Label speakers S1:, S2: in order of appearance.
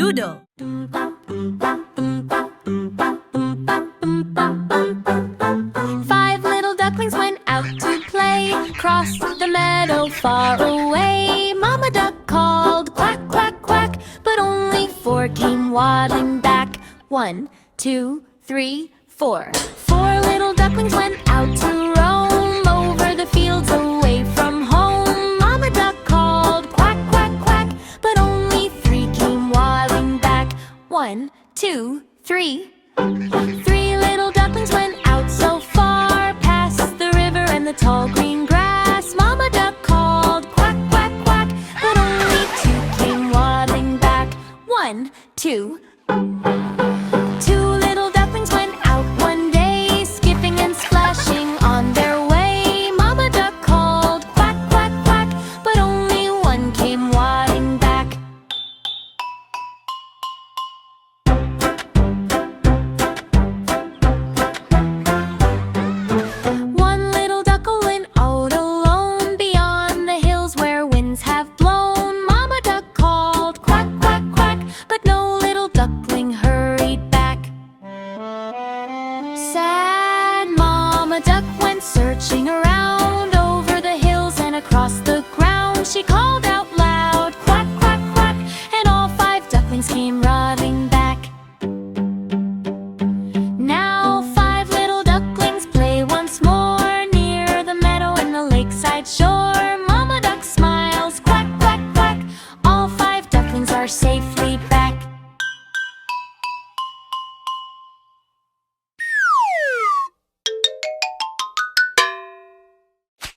S1: doodle.
S2: Five little ducklings went out to play, crossed the meadow far away. Mama duck called quack, quack, quack, but only four came waddling back. 1, 2, 3, 4. Four little ducklings went out to roam over the fields away from home. Mama duck called quack, quack, quack, but only three came waddling back. 1, 2, 3. Three little ducklings went out so far, past the river and the tall green grass. Mama duck called quack, quack, quack, but only two came waddling back. 1, 2. Two little ducklings went out one day, skipping and splashing on their way. Mama duck called quack, quack, quack, but only one came waddling back. One little duckle went out alone, beyond the hills where winds have blown. Mama duck called quack, quack, quack, but no little duckling hurried back. Sad Mama duck went searching around over the hills and across the ground. She called out loud, quack, quack, quack, and all five ducklings came running back. Now five little ducklings play once more near the meadow and the lakeside shore.